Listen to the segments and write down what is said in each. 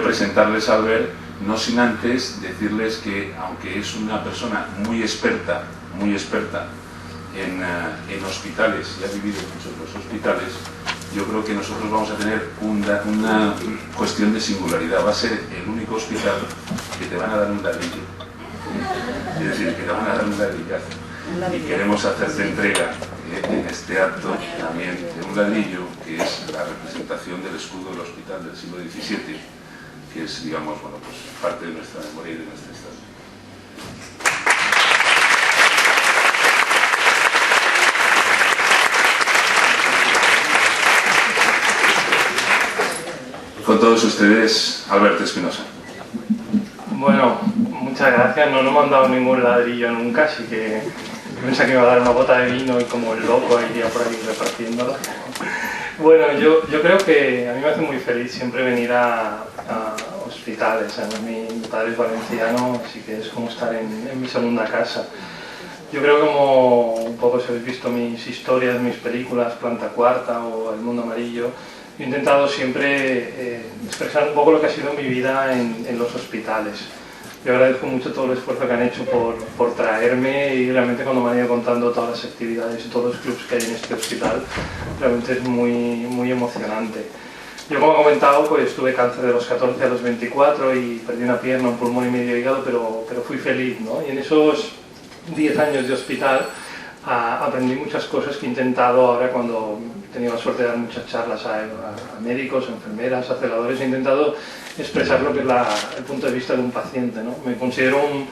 presentarles a Albert, no sin antes decirles que, aunque es una persona muy experta en hospitales y ha vivido en muchos de los hospitales, yo creo que nosotros vamos a tener una cuestión de singularidad. Va a ser el único hospital que te van a dar un ladrillo. Es decir, que te van a dar un ladrillazo. Y queremos hacerte entrega en este acto también de un ladrillo que es la representación del escudo del hospital del siglo XVII, que es, digamos, bueno, pues parte de nuestra memoria y de nuestra historia. Con todos ustedes, Alberto Espinosa. Bueno, muchas gracias. No me han dado ningún ladrillo nunca, así que pensé que me iba a dar una bota de vino y como el loco iría por ahí repartiéndola. Bueno, yo creo que a mí me hace muy feliz siempre venir a hospitales. Además, mi padre es valenciano, así que es como estar en mi segunda casa. Yo creo que como un poco si habéis visto mis historias, mis películas, Planta Cuarta o El Mundo Amarillo, he intentado siempre expresar un poco lo que ha sido mi vida en los hospitales. Yo agradezco mucho todo el esfuerzo que han hecho por traerme y realmente cuando me han ido contando todas las actividades y todos los clubs que hay en este hospital, realmente es muy emocionante. Yo, como he comentado, pues tuve cáncer de los 14 a los 24 y perdí una pierna, un pulmón y medio hígado, pero fui feliz, ¿no? Y en esos 10 años de hospital aprendí muchas cosas que he intentado ahora cuando he tenido la suerte de dar muchas charlas a médicos, enfermeras, a celadores. He intentado expresar lo que es el punto de vista de un paciente, ¿no? Me considero un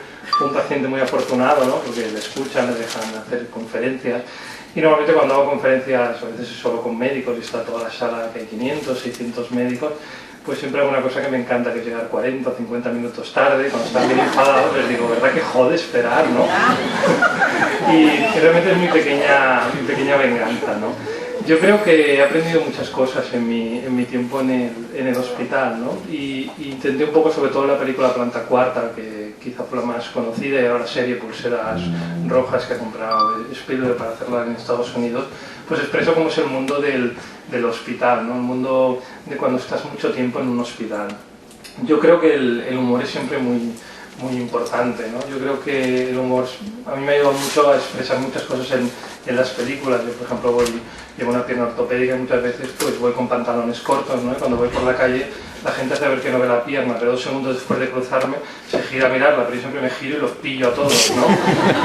paciente muy afortunado, ¿no? Porque le escuchan, le dejan hacer conferencias y normalmente cuando hago conferencias a veces es solo con médicos y está toda la sala que hay 500, 600 médicos, pues siempre hago una cosa que me encanta, que es llegar 40 o 50 minutos tarde. Cuando están bien enfadados les digo, ¿verdad que jode esperar, no? Y realmente es mi pequeña venganza, ¿no? Yo creo que he aprendido muchas cosas en mi tiempo en el hospital, ¿no? Y intenté un poco, sobre todo en la película Planta Cuarta, que quizá fue la más conocida, y ahora la serie Pulseras Rojas que ha comprado Spielberg para hacerla en Estados Unidos, pues expreso cómo es el mundo del hospital, ¿no? El mundo de cuando estás mucho tiempo en un hospital. Yo creo que el humor es siempre muy importante, ¿no? Yo creo que el humor a mí me ha ayudado mucho a expresar muchas cosas en las películas. Yo, por ejemplo, llevo una pierna ortopédica y muchas veces pues voy con pantalones cortos, ¿no? Y cuando voy por la calle la gente hace ver que no ve la pierna, pero 2 segundos después de cruzarme se gira a mirarla, pero yo siempre me giro y los pillo a todos, ¿no?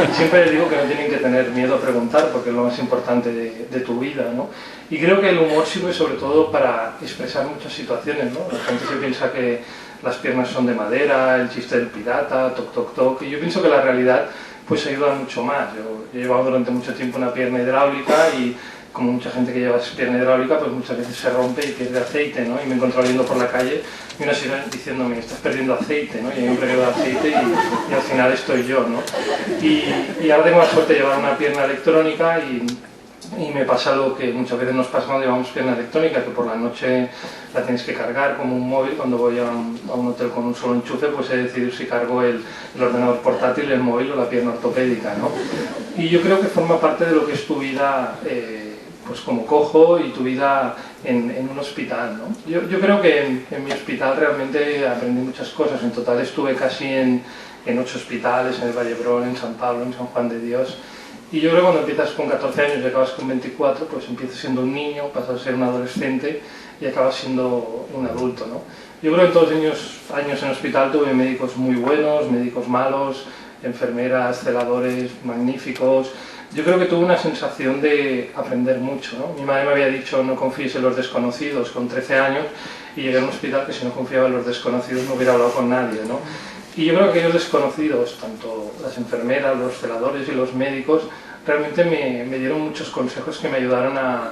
Y siempre les digo que no tienen que tener miedo a preguntar porque es lo más importante de tu vida, ¿no? Y creo que el humor sirve sobre todo para expresar muchas situaciones, ¿no? La gente se piensa que las piernas son de madera, el chiste del pirata, toc toc toc, y yo pienso que la realidad pues ayuda mucho más. Yo he llevado durante mucho tiempo una pierna hidráulica y como mucha gente que lleva pierna hidráulica pues muchas veces se rompe y pierde aceite, ¿no? Y me he encontrado yendo por la calle y una señora diciéndome, estás perdiendo aceite, ¿no? Y hay un reguero de aceite y al final estoy yo, ¿no? Y ahora tengo la suerte de llevar una pierna electrónica y me pasa lo que muchas veces nos pasa cuando llevamos pierna electrónica, que por la noche la tienes que cargar como un móvil. Cuando voy a un hotel con un solo enchufe, pues he decidido si cargo el ordenador portátil, el móvil o la pierna ortopédica, ¿no? Y yo creo que forma parte de lo que es tu vida pues como cojo y tu vida en un hospital, ¿no? Yo creo que en mi hospital realmente aprendí muchas cosas. En total estuve casi en 8 hospitales, en el Vallebrón, en San Pablo, en San Juan de Dios. Y yo creo que cuando empiezas con 14 años y acabas con 24, pues empiezas siendo un niño, pasas a ser un adolescente y acabas siendo un adulto, ¿no? Yo creo que en todos los años en hospital tuve médicos muy buenos, médicos malos, enfermeras, celadores magníficos. Yo creo que tuve una sensación de aprender mucho, ¿no? Mi madre me había dicho no confíes en los desconocidos con 13 años y llegué a un hospital que si no confiaba en los desconocidos no hubiera hablado con nadie, ¿no? Y yo creo que aquellos desconocidos, tanto las enfermeras, los celadores y los médicos, realmente me dieron muchos consejos que me ayudaron a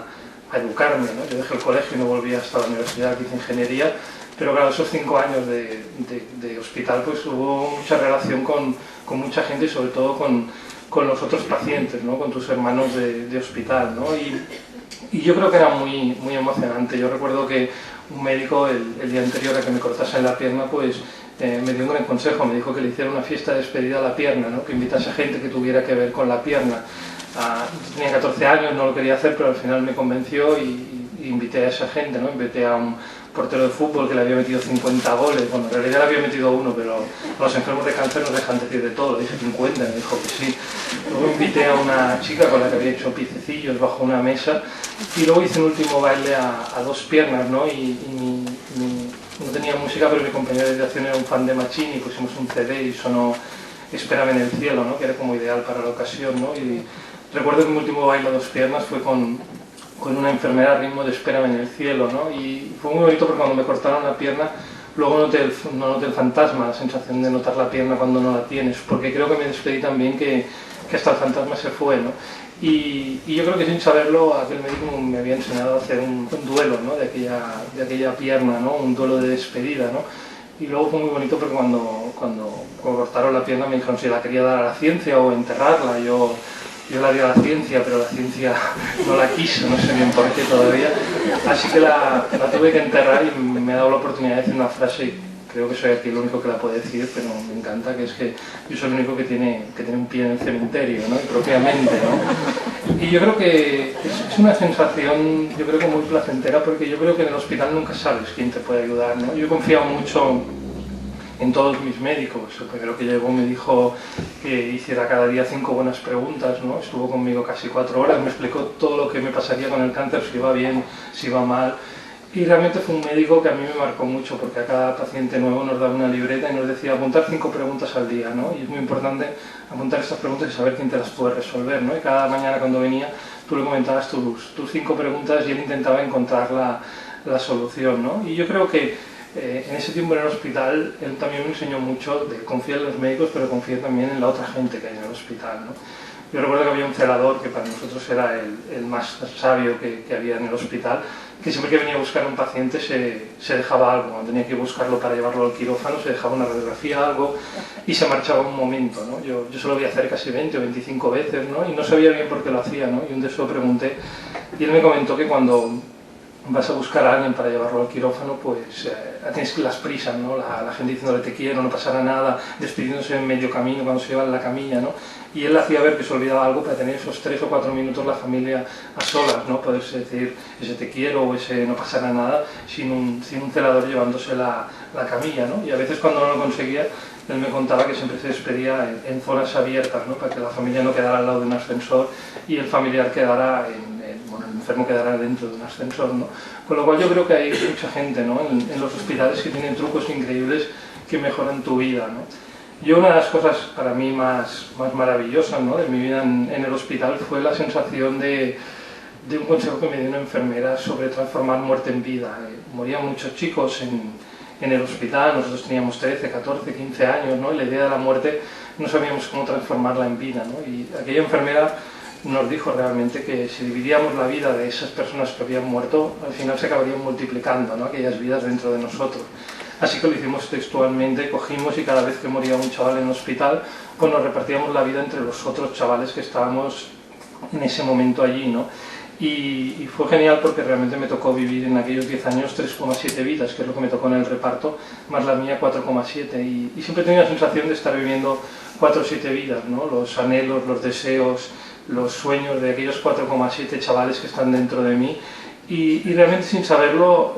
educarme, ¿no? Yo dejé el colegio y no volví hasta la universidad, que hice ingeniería, pero claro, esos 5 años de hospital pues hubo mucha relación con mucha gente y sobre todo con los otros pacientes, ¿no? Con tus hermanos de hospital, ¿no? Y yo creo que era muy emocionante. Yo recuerdo que un médico el día anterior a que me cortasen la pierna pues me dio un gran consejo, me dijo que le hiciera una fiesta de despedida a la pierna, ¿no? Que invitase a gente que tuviera que ver con la pierna. Tenía 14 años, no lo quería hacer, pero al final me convenció y invité a esa gente, ¿no? Invité a un portero de fútbol que le había metido 50 goles. Bueno, en realidad le había metido uno, pero a los enfermos de cáncer nos dejan decir de todo. Le dije 50, me dijo que sí. Luego invité a una chica con la que había hecho piececillos bajo una mesa y luego hice un último baile a dos piernas, ¿no? No tenía música, pero mi compañero de dirección era un fan de Machín y pusimos un CD y sonó Espérame en el cielo, ¿no? Que era como ideal para la ocasión, ¿no? Y recuerdo que mi último baile a dos piernas fue con una enfermera al ritmo de Espérame en el cielo, ¿no? Y fue muy bonito porque cuando me cortaron la pierna, luego no noté el fantasma, la sensación de notar la pierna cuando no la tienes, porque creo que me despedí también que hasta el fantasma se fue, ¿no? Y yo creo que sin saberlo, aquel médico me había enseñado a hacer un duelo, ¿no? de aquella pierna, ¿no? Un duelo de despedida, ¿no? Y luego fue muy bonito porque cuando cortaron la pierna me dijeron si la quería dar a la ciencia o enterrarla. Yo la di a la ciencia, pero la ciencia no la quiso, no sé bien por qué todavía. Así que la tuve que enterrar y me ha dado la oportunidad de decir una frase, y creo que soy aquí el único que la puede decir, pero me encanta, que es que yo soy el único que tiene un pie en el cementerio, ¿no? Y propiamente, ¿no? Y yo creo que es una sensación, yo creo que muy placentera, porque yo creo que en el hospital nunca sabes quién te puede ayudar, ¿no? Yo he confiado mucho en todos mis médicos. El primero que llegó me dijo que hiciera cada día 5 buenas preguntas, ¿no? Estuvo conmigo casi 4 horas, me explicó todo lo que me pasaría con el cáncer, si iba bien, si iba mal. Y realmente fue un médico que a mí me marcó mucho, porque a cada paciente nuevo nos daba una libreta y nos decía apuntar 5 preguntas al día, ¿no? Y es muy importante apuntar estas preguntas y saber quién te las puede resolver, ¿no? Y cada mañana cuando venía tú le comentabas tus 5 preguntas y él intentaba encontrar la solución, ¿no? Y yo creo que en ese tiempo en el hospital él también me enseñó mucho de confiar en los médicos, pero confiar también en la otra gente que hay en el hospital, ¿no? Yo recuerdo que había un celador que para nosotros era el más sabio que había en el hospital, que siempre que venía a buscar a un paciente se dejaba algo. Cuando tenía que buscarlo para llevarlo al quirófano se dejaba una radiografía, algo, y se marchaba un momento, ¿no? Yo se lo vi hacer casi 20 o 25 veces, ¿no? Y no sabía bien por qué lo hacía, ¿no? Y un día se lo pregunté y él me comentó que cuando vas a buscar a alguien para llevarlo al quirófano, pues tienes las prisas, ¿no? La gente diciéndole te quiero, no pasará nada, despidiéndose en medio camino cuando se lleva en la camilla, ¿no? Y él hacía ver que se olvidaba algo para tener esos 3 o 4 minutos la familia a solas, ¿no? Poderse decir ese te quiero o ese no pasará nada sin un celador llevándose la camilla, ¿no? Y a veces cuando no lo conseguía, él me contaba que siempre se despedía en zonas abiertas, ¿no? Para que la familia no quedara al lado de un ascensor y el familiar quedara el enfermo quedará dentro de un ascensor, ¿no? Con lo cual yo creo que hay mucha gente, ¿no? en los hospitales que tienen trucos increíbles que mejoran tu vida, ¿no? Yo una de las cosas para mí más maravillosas, ¿no? de mi vida en el hospital fue la sensación de un consejo que me dio una enfermera sobre transformar muerte en vida. Morían muchos chicos en el hospital, nosotros teníamos 13, 14, 15 años, ¿no? Y la idea de la muerte no sabíamos cómo transformarla en vida, ¿no? Y aquella enfermera nos dijo realmente que si dividíamos la vida de esas personas que habían muerto, al final se acabarían multiplicando, ¿no? Aquellas vidas dentro de nosotros. Así que lo hicimos textualmente, cogimos y cada vez que moría un chaval en el hospital, pues nos repartíamos la vida entre los otros chavales que estábamos en ese momento allí, ¿no? Y fue genial porque realmente me tocó vivir en aquellos 10 años 3,7 vidas, que es lo que me tocó en el reparto, más la mía 4,7. Y siempre he tenido la sensación de estar viviendo 4 o 7 vidas, ¿no? Los anhelos, los deseos, los sueños de aquellos 4,7 chavales que están dentro de mí. Y realmente sin saberlo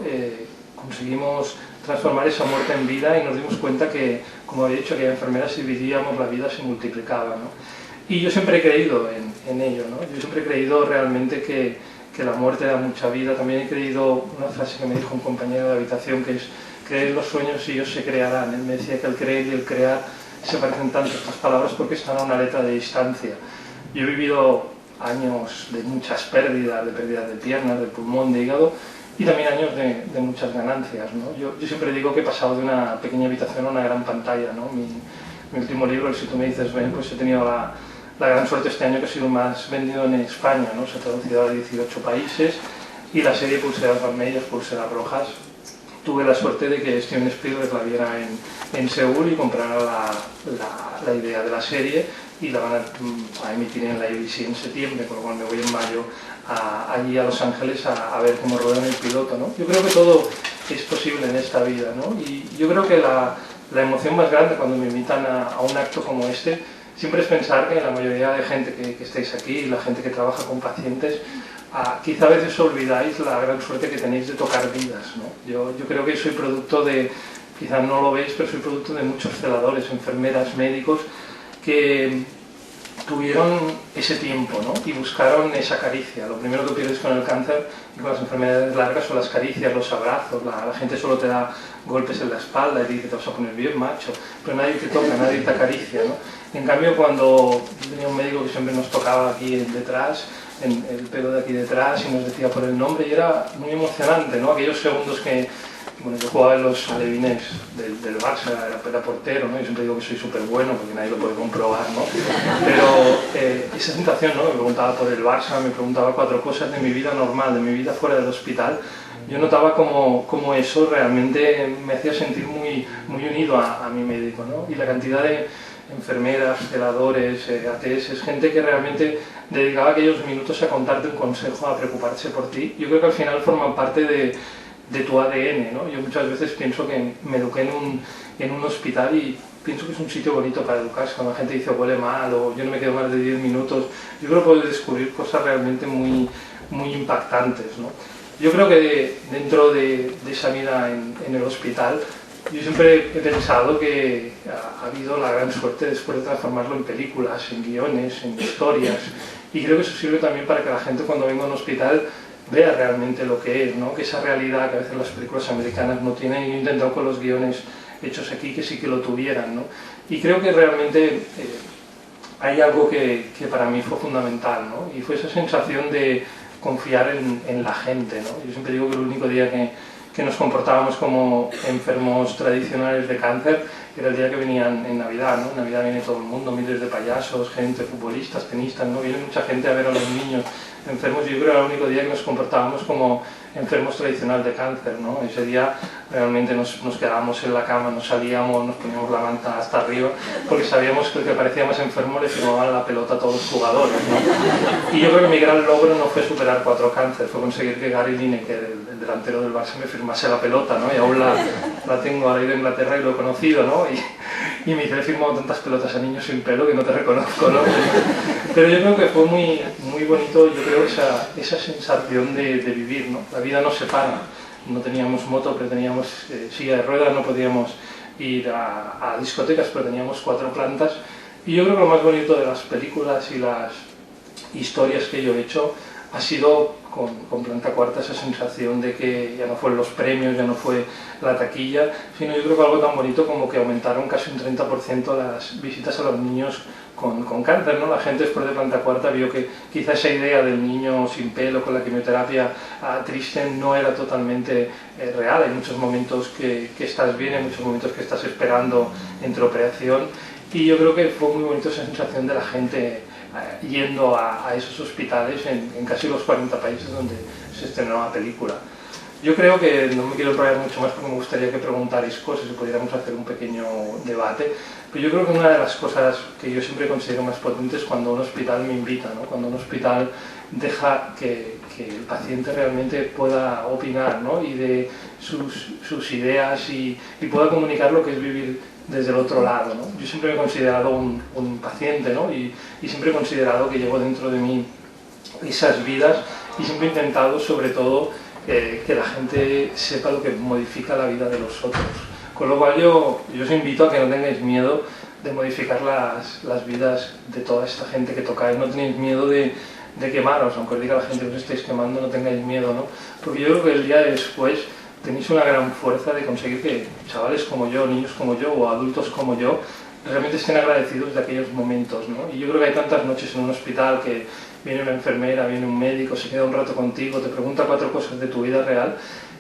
conseguimos transformar esa muerte en vida y nos dimos cuenta que, como había dicho, aquella enfermera, si dividíamos la vida se multiplicaba, ¿no? Y yo siempre he creído en ello, ¿no? Yo siempre he creído realmente que la muerte da mucha vida. También he creído una frase que me dijo un compañero de habitación, que es creer en los sueños y ellos se crearán. Él me decía que el creer y el crear se parecen tanto estas palabras porque están a una letra de distancia. Yo he vivido años de muchas pérdidas de piernas, de pulmón, de hígado, y también años de muchas ganancias, ¿no? Yo siempre digo que he pasado de una pequeña habitación a una gran pantalla, ¿no? Mi último libro, el Si tú me dices ven, pues he tenido la gran suerte este año que ha sido más vendido en España, ¿no? Se ha traducido a 18 países, y la serie Pulseras Vermellas, Pulseras Rojas, tuve la suerte de que Steven Spielberg la viera en Seúl y comprara la idea de la serie, y la van a emitir en la ABC en septiembre, con lo cual me voy en mayo allí a Los Ángeles a ver cómo ruedan el piloto, ¿no? Yo creo que todo es posible en esta vida, ¿no? Y yo creo que la emoción más grande cuando me invitan a un acto como este siempre es pensar que la mayoría de gente que estáis aquí y la gente que trabaja con pacientes quizá a veces olvidáis la gran suerte que tenéis de tocar vidas, ¿no? Yo creo que soy producto de, quizá no lo veis, pero soy producto de muchos celadores, enfermeras, médicos, que tuvieron ese tiempo, ¿no? Y buscaron esa caricia. Lo primero que pierdes con el cáncer y con las enfermedades largas son las caricias, los abrazos. La gente solo te da golpes en la espalda y te dice te vas a poner bien, macho, pero nadie te toca, nadie te acaricia, ¿no? En cambio, cuando tenía un médico que siempre nos tocaba aquí detrás, en el pelo de aquí detrás, y nos decía por el nombre, y era muy emocionante, ¿no? Aquellos segundos que, bueno, yo jugaba en los alevines del Barça, era portero, ¿no? Yo siempre digo que soy súper bueno porque nadie lo puede comprobar, ¿no? Pero esa sensación, ¿no? Me preguntaba por el Barça, me preguntaba 4 cosas de mi vida normal, de mi vida fuera del hospital. Yo notaba como eso realmente me hacía sentir muy unido a mi médico, ¿no? Y la cantidad de enfermeras, celadores, ATS, gente que realmente dedicaba aquellos minutos a contarte un consejo, a preocuparse por ti, yo creo que al final forman parte de tu ADN, ¿no? Yo muchas veces pienso que me eduqué en un hospital y pienso que es un sitio bonito para educarse. Cuando la gente dice huele mal o yo no me quedo más de 10 minutos, yo creo que puedes descubrir cosas realmente muy impactantes, ¿no? Yo creo que dentro de esa vida en el hospital, yo siempre he pensado que ha habido la gran suerte después de transformarlo en películas, en guiones, en historias, y creo que eso sirve también para que la gente cuando venga a un hospital vea realmente lo que es, ¿no? Que esa realidad que a veces las películas americanas no tienen, y yo he intentado con los guiones hechos aquí que sí que lo tuvieran, ¿no? Y creo que realmente hay algo que para mí fue fundamental, ¿no? Y fue esa sensación de confiar en la gente, ¿no? Yo siempre digo que el único día que nos comportábamos como enfermos tradicionales de cáncer era el día que venían en Navidad, ¿no? En Navidad viene todo el mundo, miles de payasos, gente, futbolistas, tenistas, ¿no? Viene mucha gente a ver a los niños enfermos, y yo creo que era el único día que nos comportábamos como enfermos tradicionales de cáncer, ¿no? Ese día realmente nos quedábamos en la cama, nos salíamos, nos poníamos la manta hasta arriba, porque sabíamos que el que parecía más enfermo le firmaban la pelota a todos los jugadores, ¿no? Y yo creo que mi gran logro no fue superar 4 cánceres, fue conseguir que Gary Lineker, el delantero del Barça, me firmase la pelota, ¿no? Y aún la tengo, ahora he ido a Inglaterra y lo he conocido, ¿no? Y me dice, he firmado tantas pelotas a niños sin pelo que no te reconozco, ¿no? Pero yo creo que fue muy bonito, yo creo, esa sensación de vivir, ¿no? La vida nos separa, no teníamos moto, pero teníamos silla de ruedas, no podíamos ir a discotecas, pero teníamos 4 plantas, y yo creo que lo más bonito de las películas y las historias que yo he hecho ha sido con Planta Cuarta esa sensación de que ya no fueron los premios, ya no fue la taquilla, sino yo creo que algo tan bonito como que aumentaron casi un 30% las visitas a los niños con cáncer, ¿no? La gente después de Planta Cuarta vio que quizá esa idea del niño sin pelo con la quimioterapia triste no era totalmente real. Hay muchos momentos que estás bien, hay muchos momentos que estás esperando entre operación, y yo creo que fue muy bonito esa sensación de la gente yendo a esos hospitales en casi los 40 países donde se estrenó la película. Yo creo que no me quiero enrollar mucho más porque me gustaría que preguntarais cosas y pudiéramos hacer un pequeño debate, pero yo creo que una de las cosas que yo siempre considero más potentes es cuando un hospital me invita, ¿no? Cuando un hospital deja que el paciente realmente pueda opinar, ¿no? Y de sus ideas y pueda comunicar lo que es vivir desde el otro lado, ¿no? Yo siempre me he considerado un paciente, ¿no? Y siempre he considerado que llevo dentro de mí esas vidas, y siempre he intentado sobre todo que la gente sepa lo que modifica la vida de los otros. Con lo cual yo os invito a que no tengáis miedo de modificar las vidas de toda esta gente que tocáis, no tenéis miedo de quemaros, aunque os diga la gente que os estáis quemando, no tengáis miedo, ¿no? Porque yo creo que el día después tenéis una gran fuerza de conseguir que chavales como yo, niños como yo o adultos como yo realmente estén agradecidos de aquellos momentos, ¿no? Y yo creo que hay tantas noches en un hospital que viene una enfermera, viene un médico, se queda un rato contigo, te pregunta 4 cosas de tu vida real,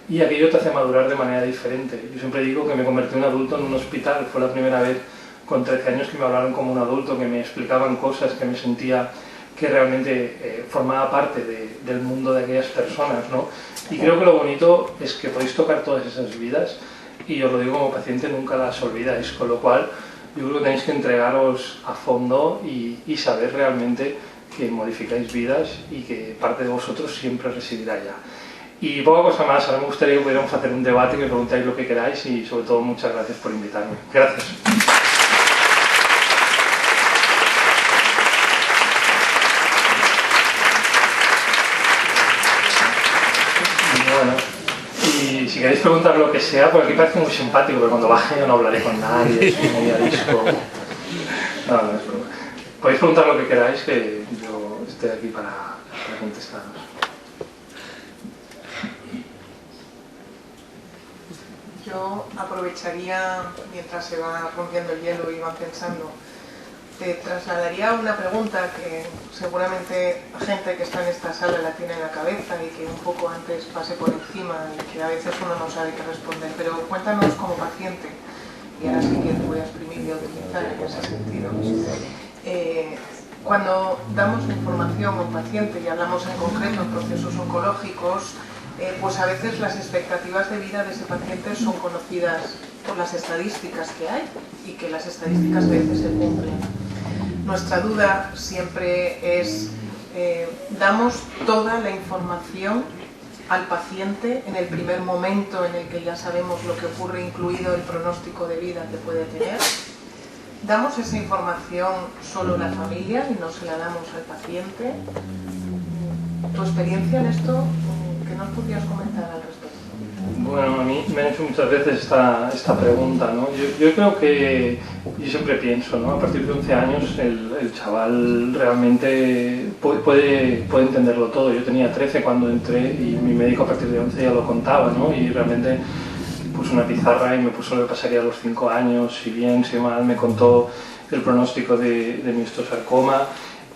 y aquello te hace madurar de manera diferente. Yo siempre digo que me convertí en un adulto en un hospital, fue la primera vez con 13 años que me hablaron como un adulto, que me explicaban cosas, que me sentía que realmente formaba parte del mundo de aquellas personas, ¿no? Y creo que lo bonito es que podéis tocar todas esas vidas, y os lo digo como paciente, nunca las olvidáis, con lo cual yo creo que tenéis que entregaros a fondo y saber realmente que modificáis vidas y que parte de vosotros siempre residirá allá. Y poca cosa más, ahora me gustaría que pudiéramos hacer un debate, que me preguntáis lo que queráis, y sobre todo muchas gracias por invitarme. Gracias. si queréis preguntar lo que sea, porque aquí parece muy simpático, pero cuando baje yo no hablaré con nadie, es un medio disco. No, no es broma. Podéis preguntar lo que queráis, que yo estoy aquí para contestaros. Yo aprovecharía, mientras se va rompiendo el hielo y van pensando, te trasladaría una pregunta que seguramente la gente que está en esta sala la tiene en la cabeza y que un poco antes pase por encima y que a veces uno no sabe qué responder, pero cuéntanos como paciente, y ahora sí que te voy a exprimir y a utilizar en ese sentido. Cuando damos información a un paciente y hablamos en concreto en procesos oncológicos, pues a veces las expectativas de vida de ese paciente son conocidas por las estadísticas que hay y que las estadísticas a veces se cumplen. Nuestra duda siempre es, ¿damos toda la información al paciente en el primer momento en el que ya sabemos lo que ocurre, incluido el pronóstico de vida que puede tener? ¿Damos esa información solo a la familia y no se la damos al paciente? ¿Tu experiencia en esto? ¿Qué nos podrías comentar al respecto? Bueno, a mí me han hecho muchas veces esta pregunta, ¿no? Yo creo que, yo siempre pienso, ¿no? A partir de 11 años el chaval realmente puede entenderlo todo. Yo tenía 13 cuando entré y mi médico a partir de 11 ya lo contaba, ¿no? Y realmente puso una pizarra y me puso lo que pasaría a los 5 años, si bien, si mal, me contó el pronóstico de mi osteosarcoma.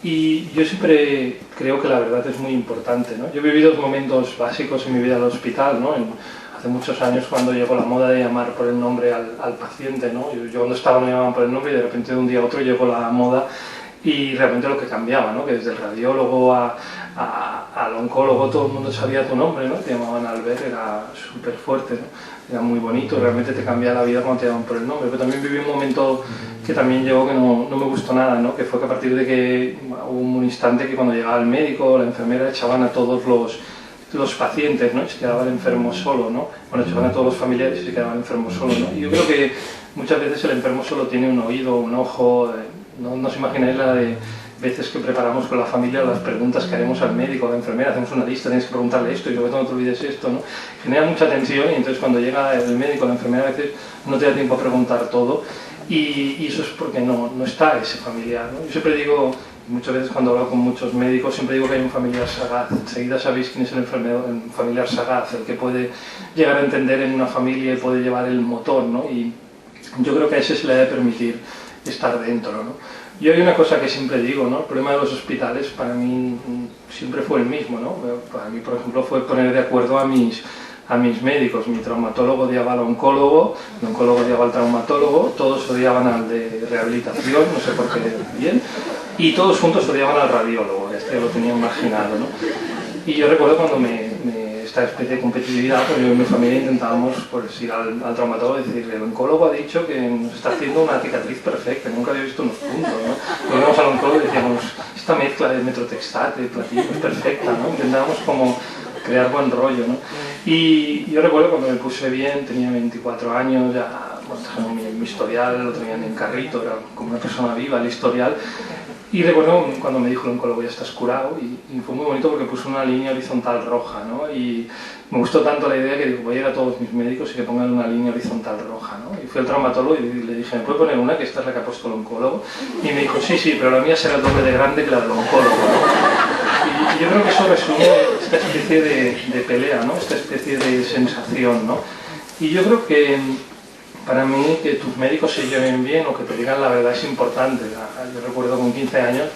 Y yo siempre creo que la verdad es muy importante, ¿no? Yo he vivido momentos básicos en mi vida al hospital, ¿no? Hace muchos años cuando llegó la moda de llamar por el nombre al paciente, ¿no? Yo cuando estaba no llamaban por el nombre y de repente de un día a otro llegó la moda y realmente lo que cambiaba, ¿no? Que desde el radiólogo al oncólogo todo el mundo sabía tu nombre, ¿no? Te llamaban Albert, era súper fuerte, ¿no? Era muy bonito, realmente te cambiaba la vida cuando te llamaban por el nombre. Pero también viví un momento que también llegó que no me gustó nada, ¿no? Que fue que a partir de que hubo un instante que cuando llegaba el médico o la enfermera echaban a todos los pacientes, ¿no? Y se quedaba el enfermo solo, ¿no? Bueno, echaban a todos los familiares y se quedaba el enfermo solo, ¿no? Y yo creo que muchas veces el enfermo solo tiene un oído, un ojo, no os imagináis la de veces que preparamos con la familia las preguntas que haremos al médico o a la enfermera, hacemos una lista, tienes que preguntarle esto y luego no te olvides esto, ¿no? Genera mucha tensión y entonces cuando llega el médico o la enfermera a veces no te da tiempo a preguntar todo y eso es porque no está ese familiar, ¿no? Yo siempre digo, muchas veces cuando hablo con muchos médicos, siempre digo que hay un familiar sagaz. Enseguida sabéis quién es el familiar sagaz, el que puede llegar a entender en una familia y puede llevar el motor, ¿no? Y yo creo que a ese se le debe permitir estar dentro, ¿no? Yo hay una cosa que siempre digo, ¿no? El problema de los hospitales para mí siempre fue el mismo, ¿no? Para mí, por ejemplo, fue poner de acuerdo a mis médicos. Mi traumatólogo odiaba al oncólogo, el oncólogo odiaba al traumatólogo, todos odiaban al de rehabilitación, no sé por qué bien, y todos juntos odiaban al radiólogo, este lo tenía imaginado, ¿no? Y yo recuerdo cuando esta especie de competitividad, pues yo y mi familia intentábamos pues, ir al traumatólogo y decirle, el oncólogo ha dicho que nos está haciendo una cicatriz perfecta, nunca había visto unos puntos, ¿no? Íbamos al oncólogo y decíamos, esta mezcla de metrotextate, de platino es perfecta, ¿no? Intentábamos como crear buen rollo, ¿no? Y yo recuerdo cuando me puse bien, tenía 24 años, ya bueno, mi historial lo tenían en carrito, era como una persona viva el historial. Y recuerdo cuando me dijo el oncólogo, ya estás curado, y fue muy bonito porque puso una línea horizontal roja, ¿no? Y me gustó tanto la idea que digo, voy a ir a todos mis médicos y que pongan una línea horizontal roja, ¿no? Y fui al traumatólogo y le dije, ¿me puede poner una? Que esta es la que ha puesto el oncólogo. Y me dijo, sí, pero la mía será el doble de grande que la del oncólogo, ¿no? Y yo creo que eso resume esta especie de pelea, ¿no? Esta especie de sensación, ¿no? Y yo creo que para mí que tus médicos se lleven bien o que te digan la verdad es importante. Yo recuerdo con 15 años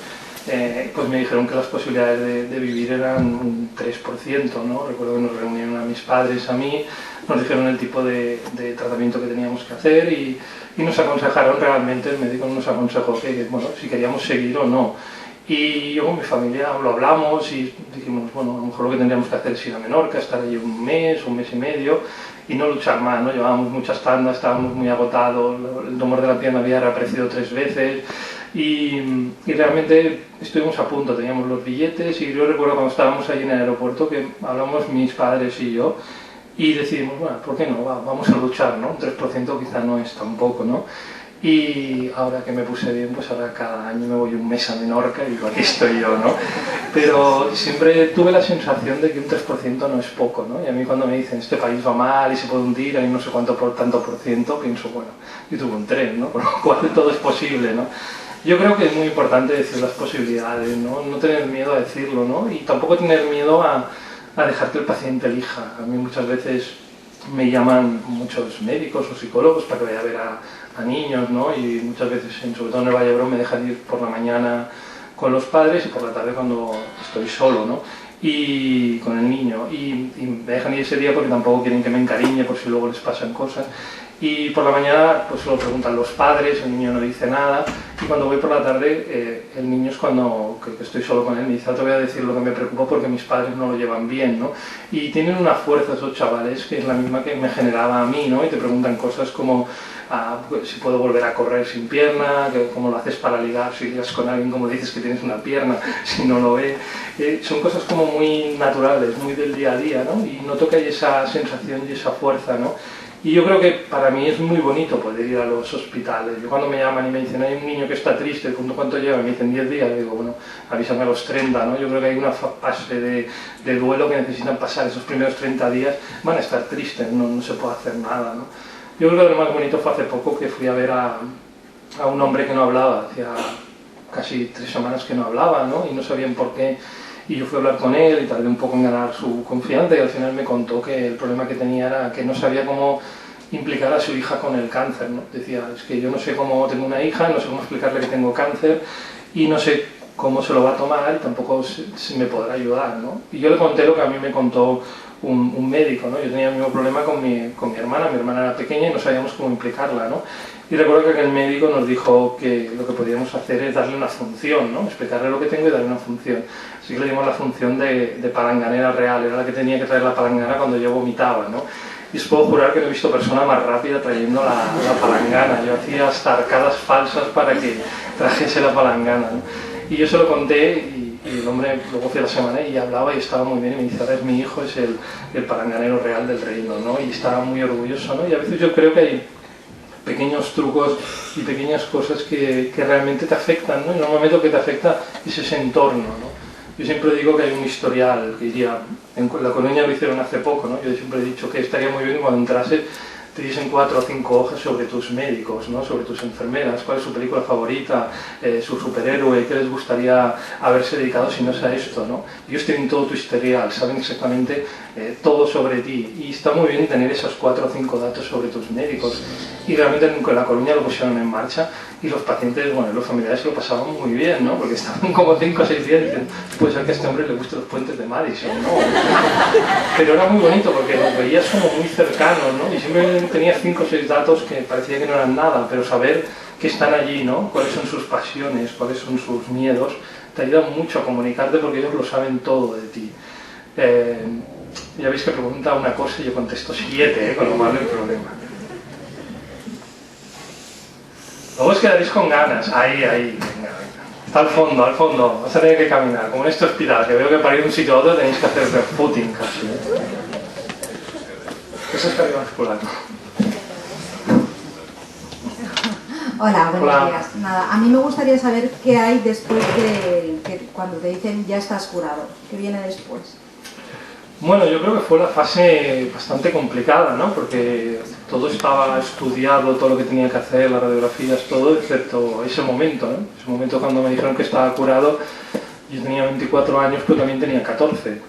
pues me dijeron que las posibilidades de vivir eran un 3%, ¿no? Recuerdo que nos reunieron a mis padres, a mí, nos dijeron el tipo de tratamiento que teníamos que hacer y nos aconsejaron realmente, el médico nos aconsejó que bueno, si queríamos seguir o no. Y yo con mi familia lo hablamos y dijimos, bueno, a lo mejor lo que tendríamos que hacer es ir a Menorca, estar allí un mes y medio y no luchar más, ¿no? Llevábamos muchas tandas, estábamos muy agotados, el tumor de la pierna había reaparecido 3 veces y realmente estuvimos a punto, teníamos los billetes y yo recuerdo cuando estábamos ahí en el aeropuerto que hablamos mis padres y yo y decidimos, bueno, ¿por qué no? Vamos a luchar, ¿no? Un 3% quizá no es tampoco, ¿no? Y ahora que me puse bien, pues ahora cada año me voy un mes a Menorca y digo, aquí estoy yo, ¿no? Pero siempre tuve la sensación de que un 3% no es poco, ¿no? Y a mí cuando me dicen, este país va mal y se puede hundir, hay no sé cuánto por tanto por ciento, pienso, bueno, yo tuve un 3, ¿no? Por lo cual todo es posible, ¿no? Yo creo que es muy importante decir las posibilidades, ¿no? No tener miedo a decirlo, ¿no? Y tampoco tener miedo a dejar que el paciente elija. A mí muchas veces me llaman muchos médicos o psicólogos para que vaya a ver a niños, ¿no? Y muchas veces, sobre todo en el Valle d'Hebron, me dejan ir por la mañana con los padres y por la tarde cuando estoy solo, ¿no? Y con el niño. Y me dejan ir ese día porque tampoco quieren que me encariñe por si luego les pasan cosas. Y por la mañana pues solo preguntan los padres, el niño no dice nada, y cuando voy por la tarde el niño es cuando que estoy solo con él, me dice, te voy a decir lo que me preocupa porque mis padres no lo llevan bien, ¿no? Y tienen una fuerza esos chavales que es la misma que me generaba a mí, ¿no? Y te preguntan cosas como pues, si puedo volver a correr sin pierna, cómo lo haces para ligar, si ligas con alguien, cómo dices que tienes una pierna, si no lo ve. Son cosas como muy naturales, muy del día a día, ¿no? Y noto que hay esa sensación y esa fuerza, ¿no? Y yo creo que para mí es muy bonito poder ir a los hospitales. Yo cuando me llaman y me dicen, hay un niño que está triste, ¿cuánto lleva? Me dicen 10 días, digo, bueno, avísame a los 30, ¿no? Yo creo que hay una fase de duelo que necesitan pasar. Esos primeros 30 días van a estar tristes, no se puede hacer nada, ¿no? Yo creo que lo más bonito fue hace poco que fui a ver a un hombre que no hablaba, hacía casi 3 semanas que no hablaba, ¿no? Y no sabían por qué. Y yo fui a hablar con él y tardé un poco en ganar su confianza y al final me contó que el problema que tenía era que no sabía cómo implicar a su hija con el cáncer, ¿no? Decía, es que yo no sé cómo tengo una hija, no sé cómo explicarle que tengo cáncer y no sé cómo se lo va a tomar y tampoco se me podrá ayudar, ¿no? Y yo le conté lo que a mí me contó un médico, ¿no? Yo tenía el mismo problema con mi hermana era pequeña y no sabíamos cómo implicarla, ¿no? Y recuerdo que el médico nos dijo que lo que podíamos hacer es darle una función, ¿no? Explicarle lo que tengo y darle una función. Así que le dimos la función de palanganera real, era la que tenía que traer la palangana cuando yo vomitaba, ¿no? Y os puedo jurar que no he visto persona más rápida trayendo la palangana. Yo hacía hasta arcadas falsas para que trajese la palangana, ¿no? Y yo se lo conté y el hombre luego fui a la semana y hablaba y estaba muy bien y me dice, ahora es mi hijo, es el palanganero real del reino, ¿no? Y estaba muy orgulloso, ¿no? Y a veces yo creo que hay pequeños trucos y pequeñas cosas que realmente te afectan, ¿no? Y normalmente lo que te afecta es ese entorno, ¿no? Yo siempre digo que hay un historial, que diría, en La Coruña lo hicieron hace poco, ¿no? Yo siempre he dicho que estaría muy bien que cuando entrases te diesen 4 o 5 hojas sobre tus médicos, ¿no? Sobre tus enfermeras, cuál es su película favorita, su superhéroe, qué les gustaría haberse dedicado si no es a esto, ¿no? Ellos tienen todo tu historial, saben exactamente todo sobre ti y está muy bien tener esos 4 o 5 datos sobre tus médicos y realmente en La Coruña lo pusieron en marcha y los pacientes, bueno, los familiares lo pasaban muy bien, ¿no? Porque estaban como 5 o 6 días y dicen, puede ser que a este hombre le gusten los puentes de Madison, ¿no? Pero era muy bonito porque los veías como muy cercanos, ¿no? Y siempre tenía 5 o 6 datos que parecía que no eran nada, pero saber que están allí, ¿no? Cuáles son sus pasiones, cuáles son sus miedos, te ayuda mucho a comunicarte porque ellos lo saben todo de ti. Ya veis que pregunta una cosa y yo contesto 7, con lo cual no hay problema. Luego os quedaréis con ganas. Ahí, venga. Está al fondo. Vas a tener que caminar, como en este hospital, que veo que para ir de un sitio a otro tenéis que hacer footing casi. Eso es cardiovascular. Hola, buenos días. Nada, a mí me gustaría saber qué hay después de que cuando te dicen ya estás curado. ¿Qué viene después? Bueno, yo creo que fue la fase bastante complicada, ¿no? Porque todo estaba estudiado, todo lo que tenía que hacer, las radiografías, todo, excepto ese momento, ¿no? Ese momento cuando me dijeron que estaba curado, yo tenía 24 años, pero también tenía 14,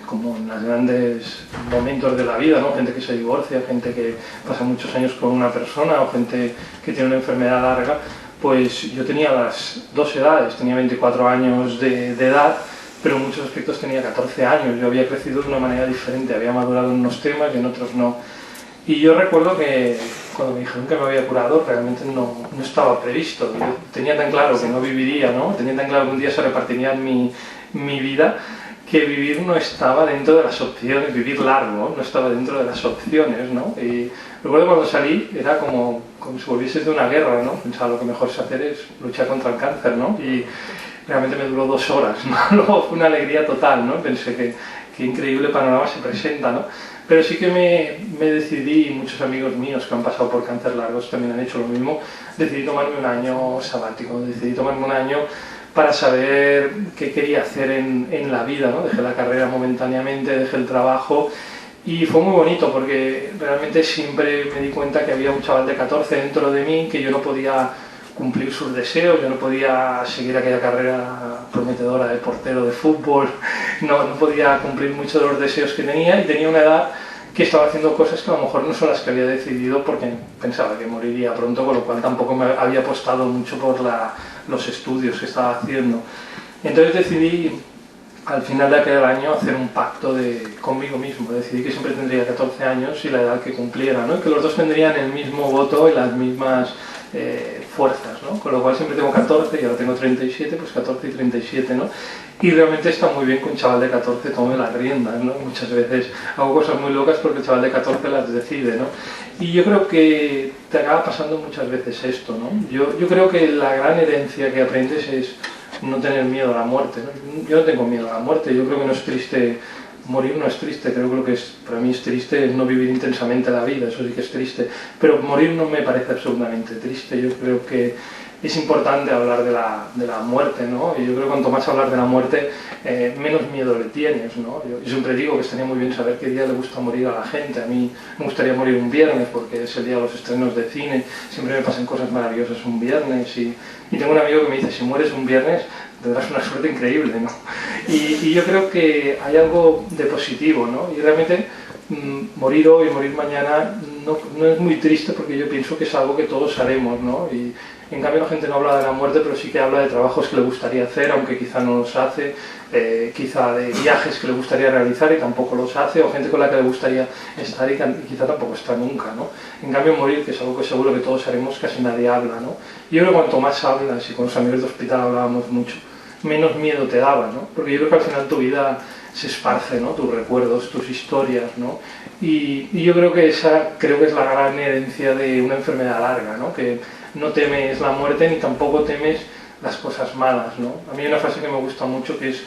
como en los grandes momentos de la vida, ¿no? Gente que se divorcia, gente que pasa muchos años con una persona o gente que tiene una enfermedad larga, pues yo tenía las 2 edades, tenía 24 años de edad, pero en muchos aspectos tenía 14 años, yo había crecido de una manera diferente, había madurado en unos temas y en otros no. Y yo recuerdo que cuando me dijeron que me había curado, realmente no estaba previsto. Yo tenía tan claro que no viviría, ¿no? Tenía tan claro que un día se repartiría mi vida, que vivir no estaba dentro de las opciones, vivir largo no estaba dentro de las opciones, ¿no? Y recuerdo cuando salí, era como si volvieses de una guerra, ¿no? Pensaba, lo que mejor sé hacer es luchar contra el cáncer, ¿no? Y realmente me duró 2 horas, ¿no? Luego fue una alegría total, ¿no? Pensé que increíble panorama se presenta, ¿no? Pero sí que me decidí, y muchos amigos míos que han pasado por cáncer largos también han hecho lo mismo, decidí tomarme un año sabático, decidí tomarme un año para saber qué quería hacer en la vida, ¿no? Dejé la carrera momentáneamente, dejé el trabajo y fue muy bonito porque realmente siempre me di cuenta que había un chaval de 14 dentro de mí, que yo no podía cumplir sus deseos, yo no podía seguir aquella carrera prometedora de portero de fútbol, no podía cumplir muchos de los deseos que tenía y tenía una edad que estaba haciendo cosas que a lo mejor no son las que había decidido porque pensaba que moriría pronto, con lo cual tampoco me había apostado mucho por los estudios que estaba haciendo. Entonces decidí al final de aquel año hacer un pacto conmigo mismo, decidí que siempre tendría 14 años y la edad que cumpliera, ¿no? Y que los dos tendrían el mismo voto y las mismas fuerzas, ¿no? Con lo cual siempre tengo 14 y ahora tengo 37, pues 14 y 37, ¿no? Y realmente está muy bien que un chaval de 14 tome las riendas, ¿no? Muchas veces hago cosas muy locas porque el chaval de 14 las decide, ¿no? Y yo creo que te acaba pasando muchas veces esto, ¿no? Yo creo que la gran herencia que aprendes es no tener miedo a la muerte, ¿no? Yo no tengo miedo a la muerte, yo creo que no es triste. Morir no es triste, creo que lo que para mí es triste es no vivir intensamente la vida, eso sí que es triste, pero morir no me parece absolutamente triste. Yo creo que es importante hablar de la muerte, ¿no? Y yo creo que cuanto más hablar de la muerte, menos miedo le tienes, ¿no? Yo siempre digo que estaría muy bien saber qué día le gusta morir a la gente. A mí me gustaría morir un viernes porque es el día de los estrenos de cine, siempre me pasan cosas maravillosas un viernes y tengo un amigo que me dice, si mueres un viernes tendrás una suerte increíble, ¿no? Y yo creo que hay algo de positivo, ¿no? Y realmente morir hoy, morir mañana no es muy triste porque yo pienso que es algo que todos haremos, ¿no? Y en cambio la gente no habla de la muerte, pero sí que habla de trabajos que le gustaría hacer, aunque quizá no los hace, quizá de viajes que le gustaría realizar y tampoco los hace, o gente con la que le gustaría estar y quizá tampoco está nunca, ¿no? En cambio morir, que es algo que seguro que todos haremos, casi nadie habla, ¿no? Y yo creo que cuanto más hablas, y con los amigos de hospital hablábamos mucho, menos miedo te daba, ¿no? Porque yo creo que al final tu vida se esparce, ¿no? Tus recuerdos, tus historias, ¿no? Y yo creo que esa es la gran herencia de una enfermedad larga, ¿no? Que no temes la muerte ni tampoco temes las cosas malas, ¿no? A mí hay una frase que me gusta mucho que es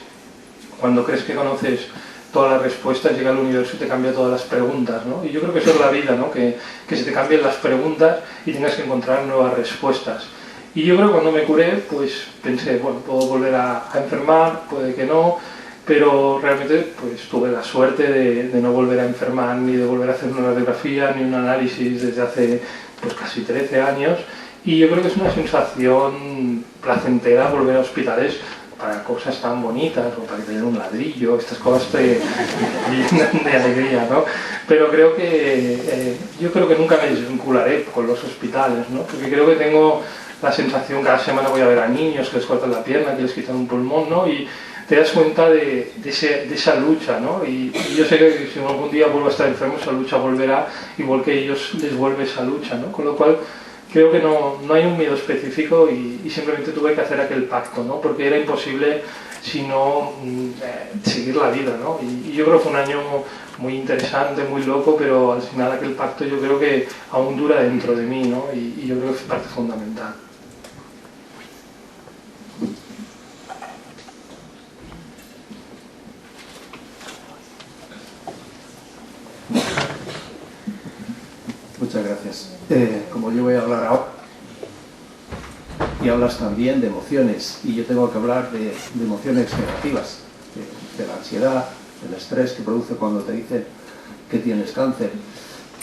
cuando crees que conoces todas las respuestas, llega el universo y te cambia todas las preguntas, ¿no? Y yo creo que eso es la vida, ¿no? Que se te cambien las preguntas y tengas que encontrar nuevas respuestas. Y yo creo que cuando me curé, pues pensé, bueno, puedo volver a enfermar, puede que no, pero realmente pues tuve la suerte de no volver a enfermar, ni de volver a hacer una radiografía, ni un análisis desde hace pues casi 13 años. Y yo creo que es una sensación placentera volver a hospitales para cosas tan bonitas, o para tener un ladrillo, estas cosas te llenan de alegría, ¿no? Pero creo que, yo creo que nunca me desvincularé con los hospitales, ¿no? Porque creo que tengo la sensación, cada semana voy a ver a niños que les cortan la pierna, que les quitan un pulmón, ¿no? Y te das cuenta de esa lucha, ¿no? Y yo sé que si algún día vuelvo a estar enfermo, esa lucha volverá, igual que a ellos les vuelve esa lucha, ¿no? Con lo cual, creo que no hay un miedo específico y simplemente tuve que hacer aquel pacto, ¿no? Porque era imposible si no seguir la vida, ¿no? Y yo creo que fue un año muy interesante, muy loco, pero al final aquel pacto yo creo que aún dura dentro de mí, ¿no? Y yo creo que es parte fundamental. Muchas gracias. Como yo voy a hablar ahora, y hablas también de emociones, y yo tengo que hablar de emociones negativas, de la ansiedad, del estrés que produce cuando te dicen que tienes cáncer.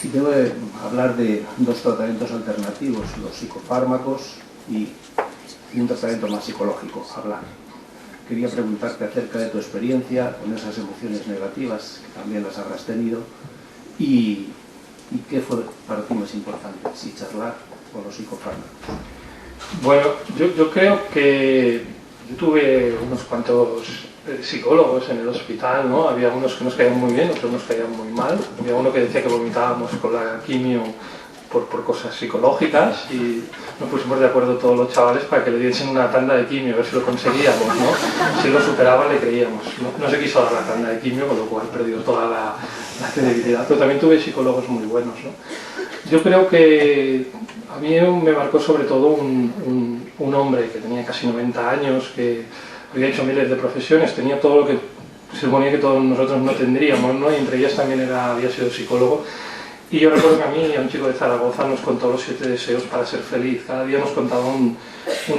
Y tengo que hablar de dos tratamientos alternativos, los psicofármacos y un tratamiento más psicológico, hablar. Quería preguntarte acerca de tu experiencia con esas emociones negativas, que también las habrás tenido, y qué fue para ti más importante, si charlar o los psicofármacos. Bueno, yo creo que yo tuve unos cuantos psicólogos en el hospital, ¿no? Había unos que nos caían muy bien, otros nos caían muy mal. Había uno que decía que vomitábamos con la quimio por cosas psicológicas y nos pusimos de acuerdo todos los chavales para que le diesen una tanda de quimio, a ver si lo conseguíamos, ¿no? Si lo superaba le creíamos. No se quiso dar la tanda de quimio, con lo cual perdió toda la credibilidad. Pero también tuve psicólogos muy buenos, ¿no? Yo creo que a mí me marcó sobre todo un hombre que tenía casi 90 años, que había hecho miles de profesiones, tenía todo lo que se suponía que todos nosotros no tendríamos, ¿no? Y entre ellas también había sido psicólogo. Y yo recuerdo que a mí, a un chico de Zaragoza, nos contó los 7 deseos para ser feliz. Cada día nos contaba un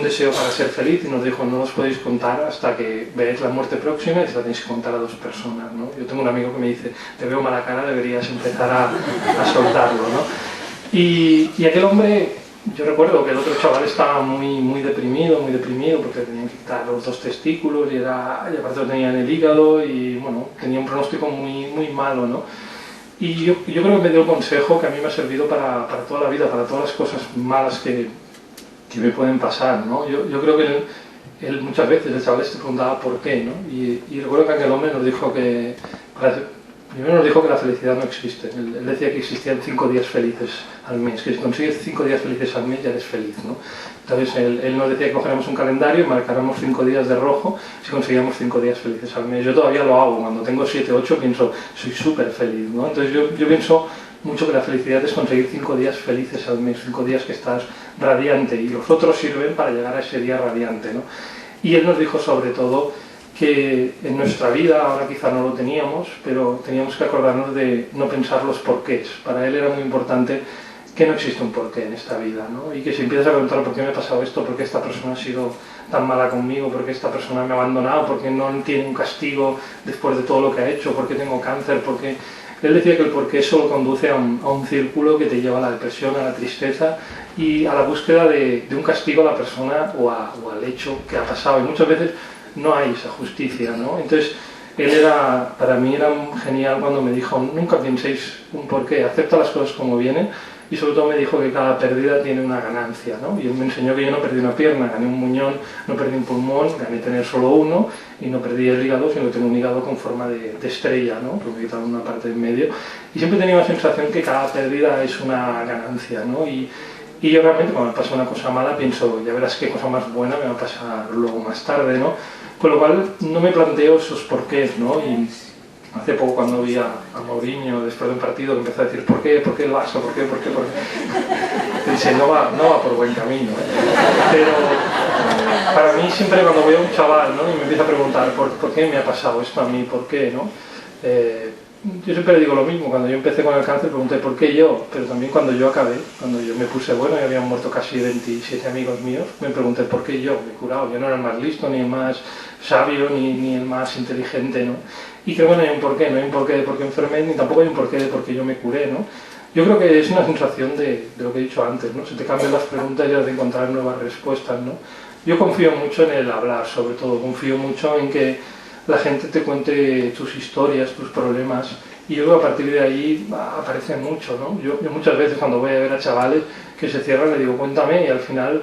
deseo para ser feliz y nos dijo, no los podéis contar hasta que veáis la muerte próxima y se la tenéis que contar a 2 personas, ¿no? Yo tengo un amigo que me dice, te veo mala cara, deberías empezar a soltarlo, ¿no? Y aquel hombre, yo recuerdo que el otro chaval estaba muy deprimido porque tenían que quitar los 2 testículos y aparte lo tenía en el hígado y bueno, tenía un pronóstico muy malo, ¿no? Y yo creo que me dio un consejo que a mí me ha servido para toda la vida, para todas las cosas malas que me pueden pasar, ¿no? Yo creo que él muchas veces, el chaval te preguntaba por qué, ¿no? Y recuerdo que aquel hombre nos dijo que, primero nos dijo que la felicidad no existe. Él decía que existían 5 días felices al mes, que si consigues 5 días felices al mes ya eres feliz, ¿no? Entonces él nos decía que cogiéramos un calendario y marcáramos 5 días de rojo si conseguíamos 5 días felices al mes. Yo todavía lo hago, cuando tengo 7, 8 pienso, soy súper feliz, ¿no? Entonces yo pienso mucho que la felicidad es conseguir 5 días felices al mes, 5 días que estás radiante y los otros sirven para llegar a ese día radiante, ¿no? Y él nos dijo sobre todo que en nuestra vida, ahora quizá no lo teníamos, pero teníamos que acordarnos de no pensar los porqués. Para él era muy importante que no existe un porqué en esta vida, ¿no? Y que si empiezas a preguntar por qué me ha pasado esto, por qué esta persona ha sido tan mala conmigo, por qué esta persona me ha abandonado, por qué no tiene un castigo después de todo lo que ha hecho, por qué tengo cáncer, por qué... Él decía que el porqué solo conduce a un círculo que te lleva a la depresión, a la tristeza y a la búsqueda de un castigo a la persona o al hecho que ha pasado. Y muchas veces no hay esa justicia, ¿no? Entonces, para mí era genial cuando me dijo, nunca penséis un porqué, acepta las cosas como vienen, y sobre todo me dijo que cada pérdida tiene una ganancia, ¿no? Y él me enseñó que yo no perdí una pierna, gané un muñón, no perdí un pulmón, gané tener solo uno, y no perdí el hígado, sino que tengo un hígado con forma de estrella, ¿no? Porque me quitaron una parte en medio, y siempre tenía la sensación que cada pérdida es una ganancia, ¿no? Y yo realmente cuando me pasa una cosa mala pienso, ya verás qué cosa más buena me va a pasar luego más tarde, ¿no? Con lo cual no me planteo esos porqués, ¿no? Y hace poco cuando vi a Mourinho después de un partido que empezó a decir ¿por qué el Barça? ¿Por qué? Y dice, no va por buen camino, ¿eh? Pero para mí siempre cuando voy a un chaval, ¿no? Y me empieza a preguntar ¿por qué me ha pasado esto a mí? ¿Por qué? ¿No? Yo siempre le digo lo mismo, cuando yo empecé con el cáncer pregunté ¿por qué yo? Pero también cuando yo acabé, cuando yo me puse bueno y habían muerto casi 27 amigos míos, me pregunté ¿por qué yo? Me he curado, yo no era el más listo, ni el más sabio, ni el más inteligente, ¿no? Y creo que no hay un porqué, no hay un porqué de por qué enfermé, ni tampoco hay un porqué de por qué yo me curé, ¿no? Yo creo que es una sensación de lo que he dicho antes, ¿no? Se te cambian las preguntas y has de encontrar nuevas respuestas, ¿no? Yo confío mucho en el hablar, sobre todo, confío mucho en que la gente te cuente tus historias, tus problemas, y yo creo que a partir de ahí aparece mucho, ¿no? Yo muchas veces cuando voy a ver a chavales que se cierran le digo cuéntame y al final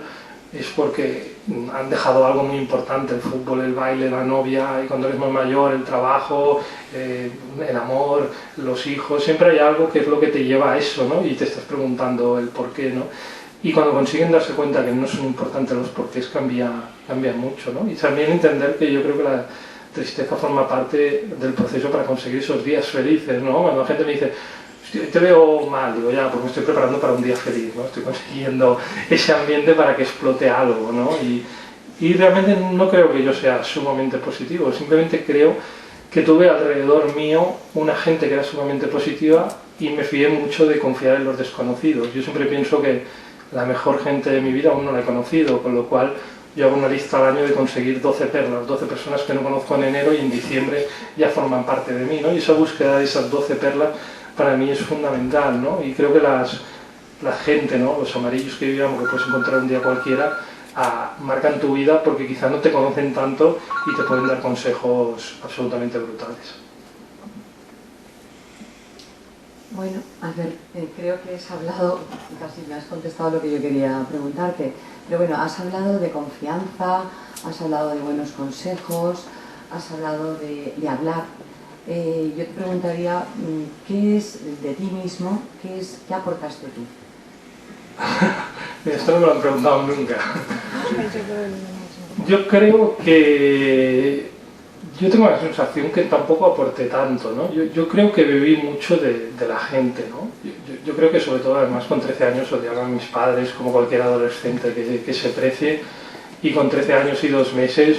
es porque han dejado algo muy importante, el fútbol, el baile, la novia, y cuando eres más mayor el trabajo, el amor, los hijos, siempre hay algo que es lo que te lleva a eso, ¿no? Y te estás preguntando el por qué, ¿no? Y cuando consiguen darse cuenta que no son importantes los porqués cambia mucho, ¿no? Y también entender que yo creo que la tristeza forma parte del proceso para conseguir esos días felices, ¿no? Cuando la gente me dice, te veo mal, digo ya, porque me estoy preparando para un día feliz, ¿no? Estoy consiguiendo ese ambiente para que explote algo, ¿no? Y realmente no creo que yo sea sumamente positivo, simplemente creo que tuve alrededor mío una gente que era sumamente positiva y me fié mucho de confiar en los desconocidos. Yo siempre pienso que la mejor gente de mi vida aún no la he conocido, con lo cual yo hago una lista al año de conseguir 12 perlas, 12 personas que no conozco en enero y en diciembre ya forman parte de mí, ¿no? Y esa búsqueda de esas 12 perlas para mí es fundamental, ¿no? Y creo que la gente, ¿no? Los amarillos que vivíamos, que puedes encontrar un día cualquiera, marcan tu vida porque quizá no te conocen tanto y te pueden dar consejos absolutamente brutales. Bueno, a ver, creo que has hablado, casi me has contestado lo que yo quería preguntarte, pero bueno, has hablado de confianza, has hablado de buenos consejos, has hablado de hablar. Yo te preguntaría, ¿qué es de ti mismo? ¿Qué aportaste tú? Esto no me lo han preguntado nunca. Yo creo que yo tengo la sensación que tampoco aporté tanto, ¿no? Yo creo que viví mucho de la gente, ¿no? Yo creo que sobre todo, además con 13 años odiaba a mis padres como cualquier adolescente que se precie, y con 13 años y 2 meses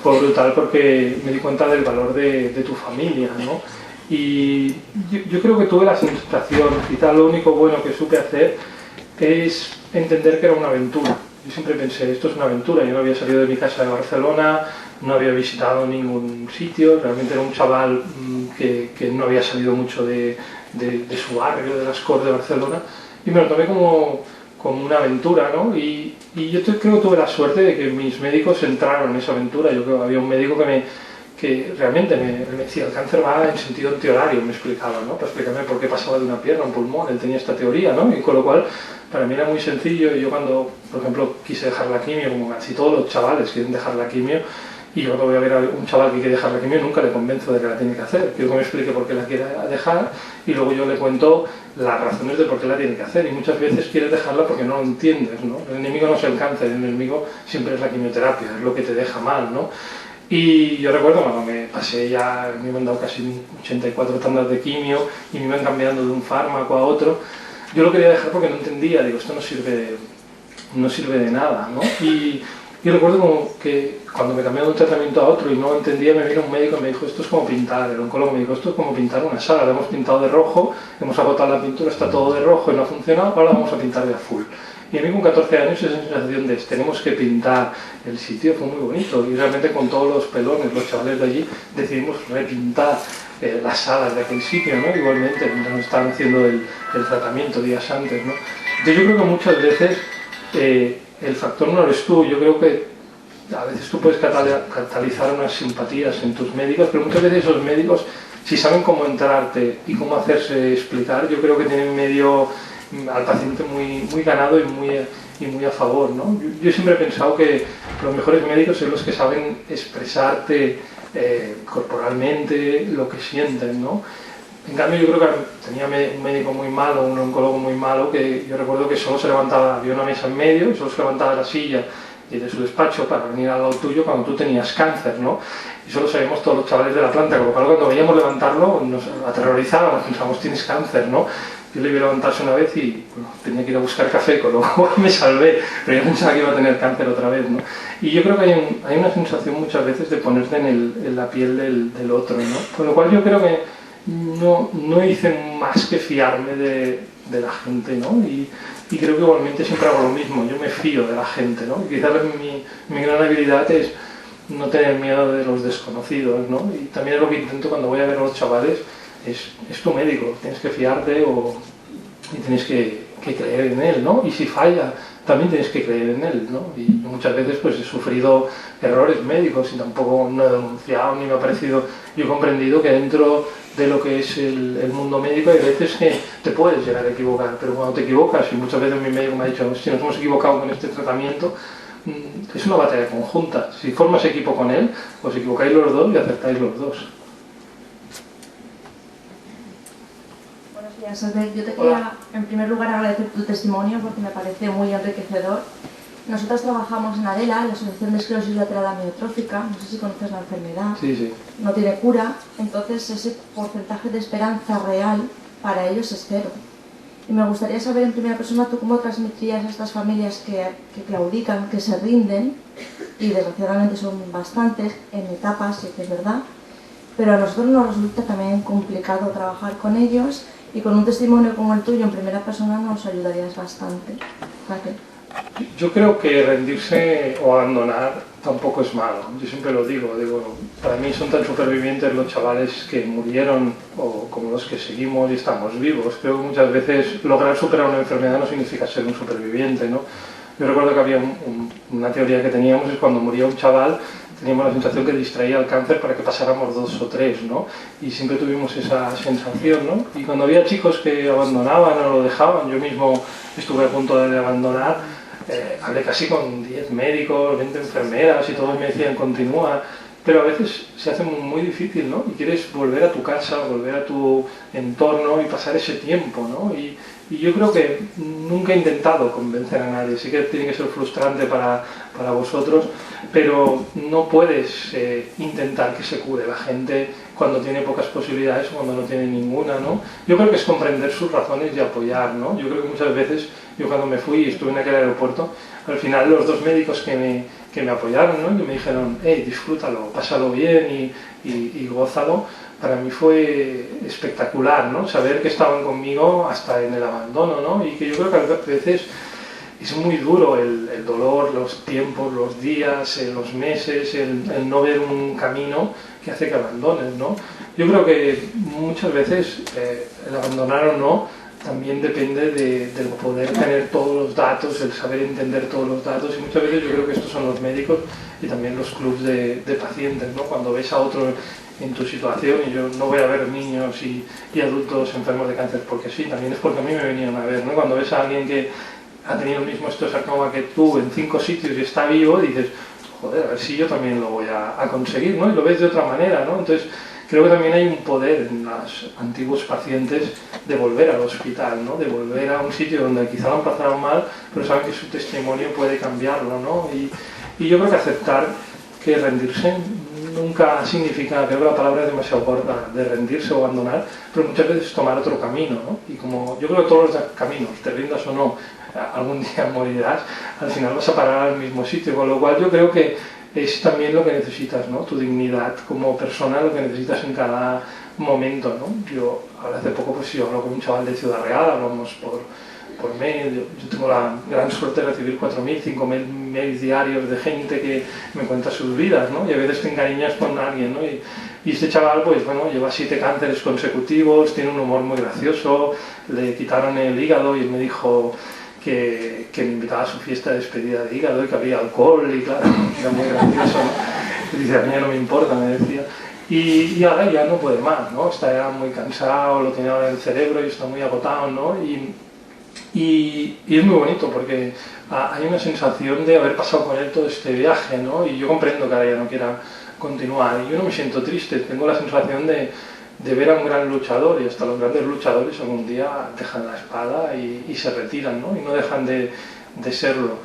fue brutal porque me di cuenta del valor de tu familia, ¿no? Y yo creo que tuve la sensación, quizá lo único bueno que supe hacer es entender que era una aventura. Yo siempre pensé, esto es una aventura, yo no había salido de mi casa de Barcelona, no había visitado ningún sitio, realmente era un chaval que no había salido mucho de su barrio, de las Corts de Barcelona, y me lo tomé como una aventura, ¿no? Y yo creo que tuve la suerte de que mis médicos entraron en esa aventura. Yo creo que había un médico que realmente me decía, el cáncer va en sentido antihorario, me explicaba, ¿no? Para explicarme por qué pasaba de una pierna a un pulmón, él tenía esta teoría, ¿no? Y con lo cual, para mí era muy sencillo. Y yo cuando, por ejemplo, quise dejar la quimio, como casi todos los chavales quieren dejar la quimio, y yo cuando voy a ver a un chaval que quiere dejar la quimio, nunca le convenzo de que la tiene que hacer. Quiero que me explique por qué la quiere dejar, y luego yo le cuento las razones de por qué la tiene que hacer. Y muchas veces quieres dejarla porque no lo entiendes, ¿no? El enemigo no es el cáncer, el enemigo siempre es la quimioterapia, es lo que te deja mal, ¿no? Y yo recuerdo cuando me pasé ya, me han dado casi 84 tandas de quimio y me iban cambiando de un fármaco a otro, yo lo quería dejar porque no entendía, digo, esto no sirve de nada, ¿no? Y recuerdo como que cuando me cambié de un tratamiento a otro y no entendía, me vino un médico y me dijo, esto es como pintar, el oncólogo me dijo, esto es como pintar una sala, la hemos pintado de rojo, hemos agotado la pintura, está todo de rojo y no ha funcionado, ahora la vamos a pintar de azul. Y a mí con 14 años esa sensación de tenemos que pintar el sitio fue muy bonito, y realmente con todos los pelones, los chavales de allí, decidimos repintar las salas de aquel sitio, ¿no? Igualmente, mientras nos estaban haciendo el tratamiento días antes, ¿no? Entonces yo creo que muchas veces el factor no eres tú. Yo creo que a veces tú puedes catalizar unas simpatías en tus médicos, pero muchas veces esos médicos, si saben cómo entrarte y cómo hacerse explicar, yo creo que tienen medio al paciente muy ganado y muy a favor, ¿no? Yo siempre he pensado que los mejores médicos son los que saben expresarte corporalmente lo que sienten, ¿no? En cambio, yo creo que tenía un médico muy malo, un oncólogo muy malo, que yo recuerdo que solo se levantaba, había una mesa en medio, y solo se levantaba de la silla y de su despacho para venir al lado tuyo cuando tú tenías cáncer, ¿no? Y solo sabíamos todos los chavales de la planta, con lo cual cuando veíamos levantarlo nos aterrorizábamos, pensábamos, tienes cáncer, ¿no? Yo le vi levantarse una vez y bueno, tenía que ir a buscar café, con lo cual me salvé, pero yo pensaba que iba a tener cáncer otra vez, ¿no? Y yo creo que hay una sensación muchas veces de ponerte en la piel del otro, ¿no? Con lo cual yo creo que no hice más que fiarme de la gente, ¿no? Y creo que igualmente siempre hago lo mismo, yo me fío de la gente, ¿no? Y quizás mi gran habilidad es no tener miedo de los desconocidos, ¿no? Y también es lo que intento cuando voy a ver a los chavales, es tu médico, tienes que fiarte y tienes que creer en él, ¿no? Y si falla, también tienes que creer en él, ¿no? Y muchas veces pues he sufrido errores médicos y tampoco no he denunciado ni me ha parecido. Yo he comprendido que dentro de lo que es el mundo médico hay veces que te puedes llegar a equivocar, pero cuando te equivocas, y muchas veces mi médico me ha dicho, si nos hemos equivocado con este tratamiento, es una batalla conjunta. Si formas equipo con él, os equivocáis los dos y acertáis los dos. Yo te quería, en primer lugar, agradecer tu testimonio porque me parece muy enriquecedor. Nosotros trabajamos en ADELA, la Asociación de Esclerosis Lateral Amiotrófica, no sé si conoces la enfermedad, sí. No tiene cura, entonces ese porcentaje de esperanza real para ellos es cero. Y me gustaría saber en primera persona tú cómo transmitirías a estas familias que claudican, que se rinden, y desgraciadamente son bastantes en etapas, sí que es verdad, pero a nosotros nos resulta también complicado trabajar con ellos. Y con un testimonio como el tuyo en primera persona nos ayudarías bastante. Raquel. Yo creo que rendirse o abandonar tampoco es malo. Yo siempre lo digo, para mí son tan supervivientes los chavales que murieron o como los que seguimos y estamos vivos. Creo que muchas veces lograr superar una enfermedad no significa ser un superviviente, ¿no? Yo recuerdo que había una teoría que teníamos, es cuando moría un chaval, teníamos la sensación que distraía el cáncer para que pasáramos 2 o 3, ¿no? Y siempre tuvimos esa sensación, ¿no? Y cuando había chicos que abandonaban o lo dejaban, yo mismo estuve a punto de abandonar, hablé casi con 10 médicos, 20 enfermeras y todos me decían continúa, pero a veces se hace muy difícil, ¿no? Y quieres volver a tu casa, volver a tu entorno y pasar ese tiempo, ¿no? Y yo creo que nunca he intentado convencer a nadie, sí que tiene que ser frustrante para vosotros, pero no puedes intentar que se cure la gente cuando tiene pocas posibilidades o cuando no tiene ninguna, ¿no? Yo creo que es comprender sus razones y apoyar, ¿no? Yo creo que muchas veces, yo cuando me fui y estuve en aquel aeropuerto, al final los dos médicos que me apoyaron, ¿no? Y me dijeron, hey, disfrútalo, pásalo bien y gózalo, para mí fue espectacular, ¿no? Saber que estaban conmigo hasta en el abandono, ¿no? Y que yo creo que a veces es muy duro el dolor, los tiempos, los días, los meses, el no ver un camino que hace que abandones, ¿no? Yo creo que muchas veces el abandonar o no también depende del poder tener todos los datos, el saber entender todos los datos, y muchas veces yo creo que estos son los médicos y también los clubs de pacientes, ¿no? Cuando ves a otro en tu situación, y yo no voy a ver niños y adultos enfermos de cáncer porque sí, también es porque a mí me venían a ver, ¿no? Cuando ves a alguien que ha tenido el mismo osteosarcoma que tú en 5 sitios y está vivo, dices, joder, a ver si yo también lo voy a conseguir, ¿no? Y lo ves de otra manera, ¿no? Entonces, creo que también hay un poder en los antiguos pacientes de volver al hospital, ¿no? De volver a un sitio donde quizá lo han pasado mal, pero saben que su testimonio puede cambiarlo, ¿no? Y yo creo que aceptar que rendirse nunca significa, creo que la palabra es demasiado corta, de rendirse o abandonar, pero muchas veces tomar otro camino, ¿no? Y como yo creo que todos los caminos, te rindas o no, algún día morirás, al final vas a parar al mismo sitio, con lo cual yo creo que es también lo que necesitas, ¿no? Tu dignidad como persona, lo que necesitas en cada momento, ¿no? Yo, ahora hace poco, pues yo hablo con un chaval de Ciudad Real, hablamos por mail, yo tengo la gran suerte de recibir 4.000, 5.000 mails diarios de gente que me cuenta sus vidas, ¿no? Y a veces te encariñas con alguien, ¿no? Y este chaval, pues bueno, lleva 7 cánceres consecutivos, tiene un humor muy gracioso, le quitaron el hígado y él me dijo que me invitaba a su fiesta de despedida de hígado y que había alcohol y claro, era muy gracioso, ¿no? Y dice, a mí ya no me importa, me decía. Y ahora ya no puede más, ¿no? Está ya muy cansado, lo tiene ahora en el cerebro y está muy agotado, ¿no? Y es muy bonito porque hay una sensación de haber pasado con él todo este viaje, ¿no? Y yo comprendo que ahora ya no quiera continuar. Y yo no me siento triste, tengo la sensación de ver a un gran luchador, y hasta los grandes luchadores algún día dejan la espada y se retiran, ¿no? Y no dejan de serlo.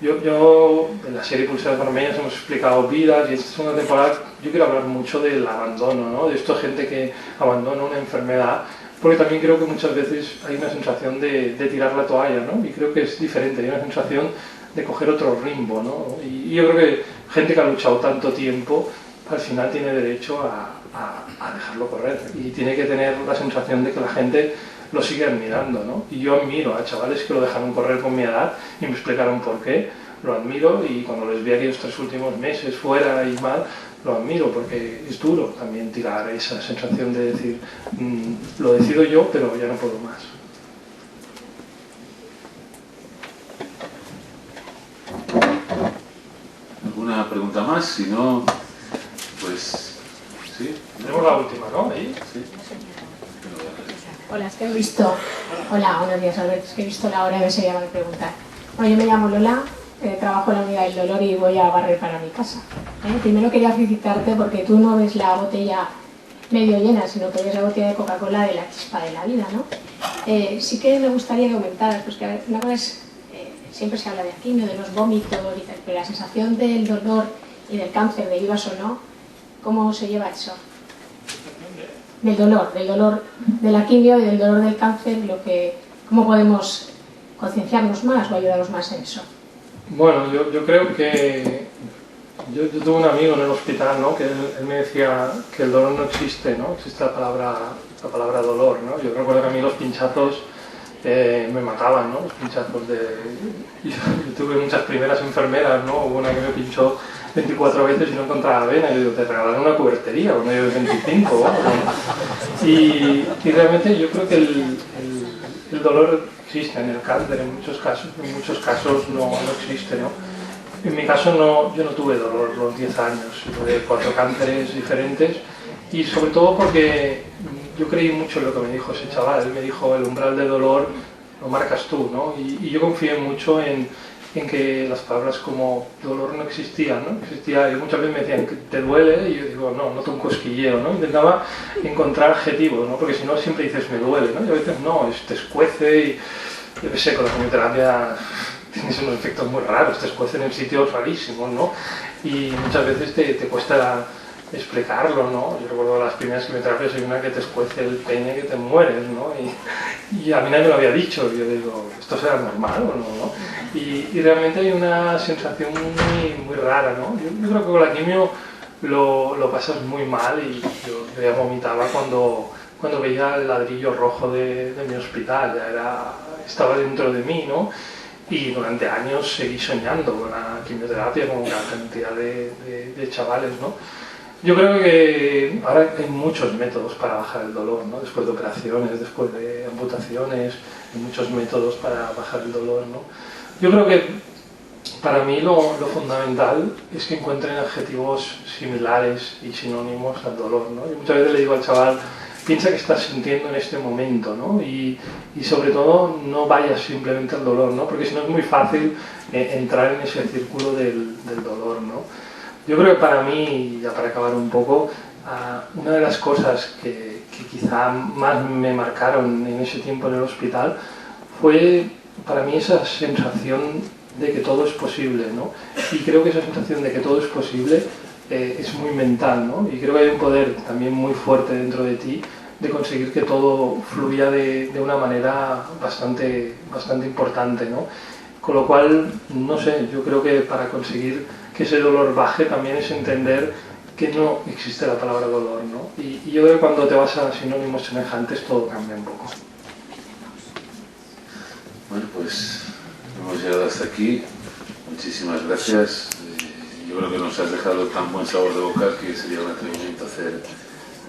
Yo en la serie Pulseras Vermellas hemos explicado vidas, y esta segunda temporada yo quiero hablar mucho del abandono, ¿no? De esta gente que abandona una enfermedad, porque también creo que muchas veces hay una sensación de tirar la toalla, ¿no? Y creo que es diferente, hay una sensación de coger otro ritmo, ¿no? Y yo creo que gente que ha luchado tanto tiempo al final tiene derecho a dejarlo correr, y tiene que tener la sensación de que la gente lo sigue admirando, ¿no? Y yo admiro a chavales que lo dejaron correr con mi edad y me explicaron por qué, lo admiro, y cuando les vi aquellos 3 últimos meses fuera y mal, lo admiro, porque es duro también tirar esa sensación de decir, lo decido yo, pero ya no puedo más. ¿Alguna pregunta más? Si no, pues sí. Tenemos la última, ¿no? Ahí. Sí. Hola, es que he visto... Hola, buenos días, Albert. Es que he visto la hora y me se llama de preguntar. Bueno, yo me llamo Lola, trabajo en la unidad del dolor y voy a barrer para mi casa. Primero quería felicitarte porque tú no ves la botella medio llena, sino que ves la botella de Coca-Cola de la chispa de la vida, ¿no? Sí que me gustaría que comentaras, pues que a ver, una cosa es, siempre se habla de quimio, de los vómitos y tal, pero la sensación del dolor y del cáncer, de vivas o no, ¿cómo se lleva eso? Del dolor de la quimio y del dolor del cáncer, ¿cómo podemos concienciarnos más o ayudarnos más en eso? Bueno, yo creo que yo tuve un amigo en el hospital, ¿no? Que él me decía que el dolor no existe, ¿no? Existe la palabra dolor, ¿no? Yo recuerdo que a mí los pinchazos me mataban, ¿no? Los pinchazos yo tuve muchas primeras enfermeras, ¿no? Hubo una que me pinchó 24 veces y no encontraba vena. Yo digo, te regalaré una cubertería cuando yo 25, ¿no? Y realmente yo creo que el dolor existe en el cáncer en muchos casos no existe, ¿no? En mi caso yo no tuve dolor los 10 años, tuve 4 cánceres diferentes, y sobre todo porque yo creí mucho en lo que me dijo ese chaval. Él me dijo, el umbral de dolor lo marcas tú, ¿no? Y yo confié mucho en que las palabras como dolor no existían, ¿no? Existía, y muchas veces me decían, ¿te duele? Y yo digo, no, noto un cosquilleo, ¿no? Intentaba encontrar adjetivos, ¿no? Porque si no siempre dices, me duele, ¿no? Y a veces no, te escuece, y yo qué sé, con la quimioterapia tienes unos efectos muy raros, te escuecen en sitios rarísimos, ¿no? Y muchas veces te cuesta explicarlo, ¿no? Yo recuerdo las primeras quimioterapias hay una que te escuece el pene que te mueres, ¿no? Y a mí nadie me lo había dicho, yo digo, ¿esto será normal o no? Y realmente hay una sensación muy rara, ¿no? Yo creo que con la quimio lo pasas muy mal y yo ya vomitaba cuando veía el ladrillo rojo de mi hospital, estaba dentro de mí, ¿no? Y durante años seguí soñando con la quimioterapia, como la cantidad de chavales, ¿no? Yo creo que ahora hay muchos métodos para bajar el dolor, ¿no? Después de operaciones, después de amputaciones, hay muchos métodos para bajar el dolor, ¿no? Yo creo que para mí lo fundamental es que encuentren adjetivos similares y sinónimos al dolor, ¿no? Yo muchas veces le digo al chaval, piensa que estás sintiendo en este momento, ¿no? Y sobre todo no vayas simplemente al dolor, ¿no? Porque si no es muy fácil entrar en ese círculo del dolor, ¿no? Yo creo que para mí, ya para acabar un poco, una de las cosas que quizá más me marcaron en ese tiempo en el hospital fue para mí esa sensación de que todo es posible, ¿no? Y creo que esa sensación de que todo es posible es muy mental, ¿no? Y creo que hay un poder también muy fuerte dentro de ti de conseguir que todo fluya de una manera bastante importante, ¿no? Con lo cual, no sé, yo creo que para conseguir que ese dolor baje también es entender que no existe la palabra dolor, ¿no? Y yo creo que cuando te vas a sinónimos semejantes todo cambia un poco. Bueno, pues hemos llegado hasta aquí. Muchísimas gracias. Yo creo que nos has dejado tan buen sabor de boca que sería un atrevimiento hacer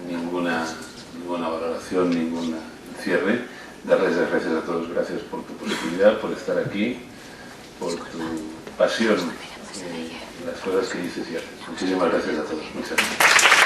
ninguna valoración, ningún cierre. Darles las gracias a todos. Gracias por tu posibilidad, por estar aquí, por tu pasión en las cosas que dices y haces. Muchísimas gracias a todos. Muchas gracias.